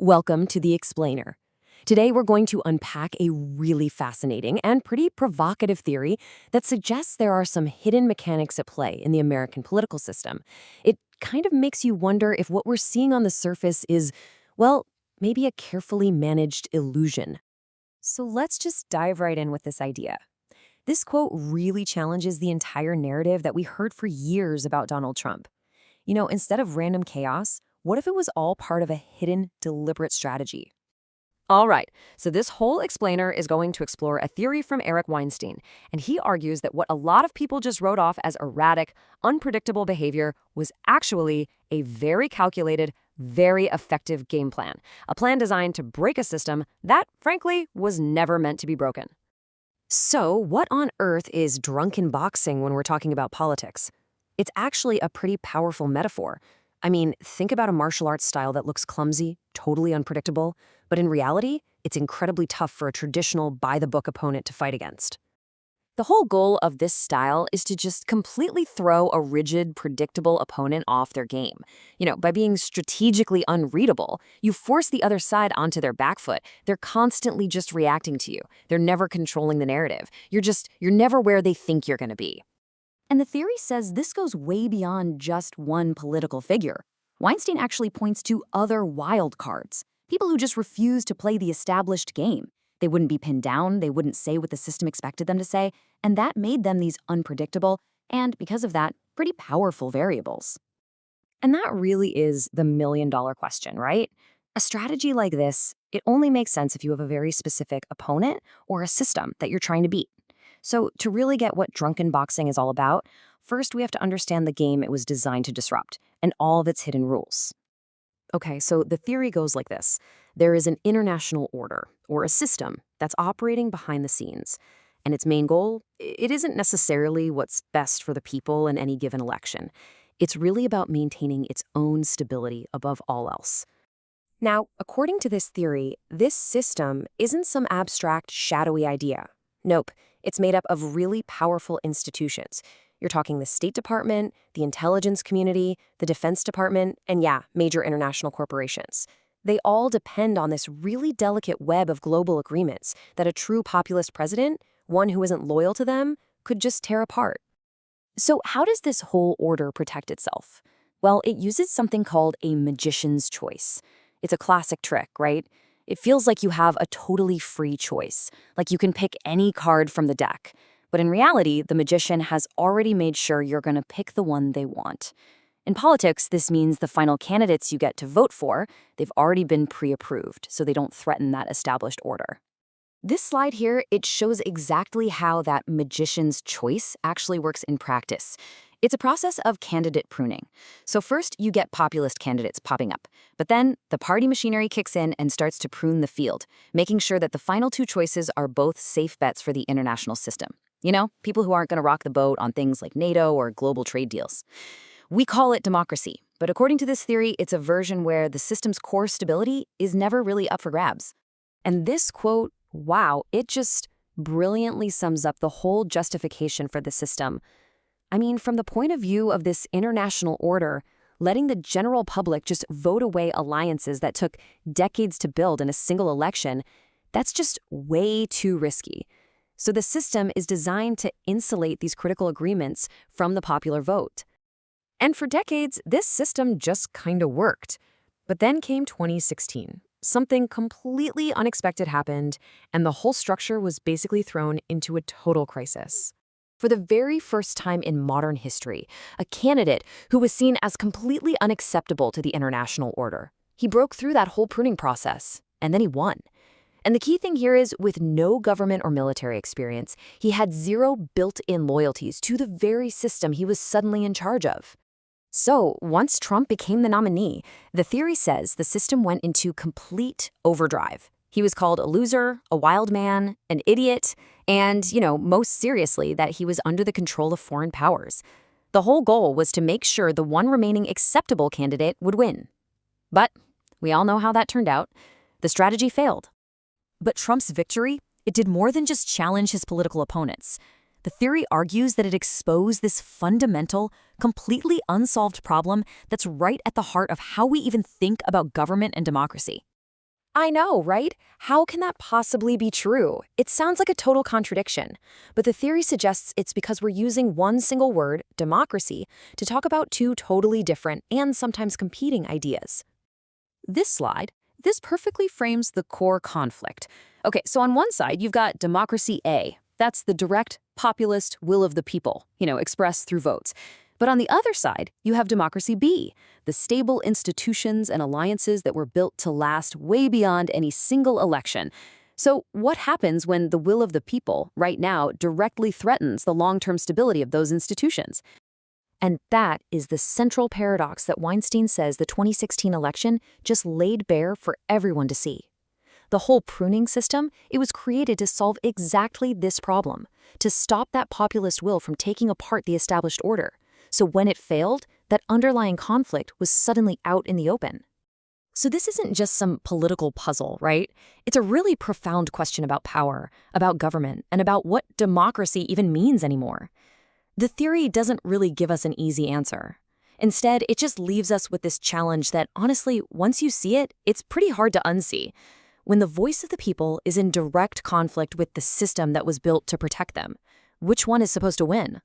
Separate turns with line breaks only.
Welcome to The Explainer. Today we're going to unpack a really fascinating and pretty provocative theory that suggests there are some hidden mechanics at play in the American political system. It kind of makes you wonder if what we're seeing on the surface is, well, maybe a carefully managed illusion. So let's just dive right in with this idea. This quote really challenges the entire narrative that we heard for years about Donald Trump. Instead of random chaos, what if it was all part of a hidden, deliberate strategy? All right, so this whole explainer is going to explore a theory from Eric Weinstein, and he argues that what a lot of people just wrote off as erratic, unpredictable behavior was actually a very calculated, very effective game plan, a plan designed to break a system that, frankly, was never meant to be broken. So, what on earth is drunken boxing when we're talking about politics? It's actually a pretty powerful metaphor. I mean, think about a martial arts style that looks clumsy, totally unpredictable, but in reality, it's incredibly tough for a traditional by-the-book opponent to fight against. The whole goal of this style is to just completely throw a rigid, predictable opponent off their game. By being strategically unreadable, you force the other side onto their back foot. They're constantly just reacting to you. They're never controlling the narrative. You're never where they think you're going to be. And the theory says this goes way beyond just one political figure. Weinstein actually points to other wild cards, people who just refuse to play the established game. They wouldn't be pinned down, they wouldn't say what the system expected them to say, and that made them these unpredictable and, because of that, pretty powerful variables. And that really is the million-dollar question, right? A strategy like this, it only makes sense if you have a very specific opponent or a system that you're trying to beat. So to really get what drunken boxing is all about, first we have to understand the game it was designed to disrupt and all of its hidden rules. Okay, so the theory goes like this. There is an international order, or a system, that's operating behind the scenes. And its main goal, it isn't necessarily what's best for the people in any given election. It's really about maintaining its own stability above all else. Now, according to this theory, this system isn't some abstract, shadowy idea. Nope, it's made up of really powerful institutions. You're talking the State Department, the intelligence community, the Defense Department, and major international corporations. They all depend on this really delicate web of global agreements that a true populist president, one who isn't loyal to them, could just tear apart. So how does this whole order protect itself? Well, it uses something called a magician's choice. It's a classic trick, right? It feels like you have a totally free choice, like you can pick any card from the deck. But in reality, the magician has already made sure you're going to pick the one they want. In politics, this means the final candidates you get to vote for, they've already been pre-approved, so they don't threaten that established order. This slide here, it shows exactly how that magician's choice actually works in practice. It's a process of candidate pruning. So first, you get populist candidates popping up. But then, the party machinery kicks in and starts to prune the field, making sure that the final two choices are both safe bets for the international system. People who aren't going to rock the boat on things like NATO or global trade deals. We call it democracy, but according to this theory, it's a version where the system's core stability is never really up for grabs. And this quote, wow, it just brilliantly sums up the whole justification for the system. I mean, from the point of view of this international order, letting the general public just vote away alliances that took decades to build in a single election, that's just way too risky. So the system is designed to insulate these critical agreements from the popular vote. And for decades, this system just kind of worked. But then came 2016. Something completely unexpected happened, and the whole structure was basically thrown into a total crisis. For the very first time in modern history, a candidate who was seen as completely unacceptable to the international order. He broke through that whole pruning process, and then he won. And the key thing here is, with no government or military experience, he had zero built-in loyalties to the very system he was suddenly in charge of. So, once Trump became the nominee, the theory says the system went into complete overdrive. He was called a loser, a wild man, an idiot, and, most seriously, that he was under the control of foreign powers. The whole goal was to make sure the one remaining acceptable candidate would win. But we all know how that turned out. The strategy failed. But Trump's victory, it did more than just challenge his political opponents. The theory argues that it exposed this fundamental, completely unsolved problem that's right at the heart of how we even think about government and democracy. I know, right? How can that possibly be true? It sounds like a total contradiction. But the theory suggests it's because we're using one single word, democracy, to talk about two totally different and sometimes competing ideas. This perfectly frames the core conflict. Okay, so on one side, you've got democracy A. That's the direct, populist will of the people, expressed through votes. But on the other side, you have democracy B, the stable institutions and alliances that were built to last way beyond any single election. So what happens when the will of the people, right now, directly threatens the long-term stability of those institutions? And that is the central paradox that Weinstein says the 2016 election just laid bare for everyone to see. The whole pruning system, it was created to solve exactly this problem, to stop that populist will from taking apart the established order. So when it failed, that underlying conflict was suddenly out in the open. So this isn't just some political puzzle, right? It's a really profound question about power, about government, and about what democracy even means anymore. The theory doesn't really give us an easy answer. Instead, it just leaves us with this challenge that, honestly, once you see it, it's pretty hard to unsee. When the voice of the people is in direct conflict with the system that was built to protect them, which one is supposed to win?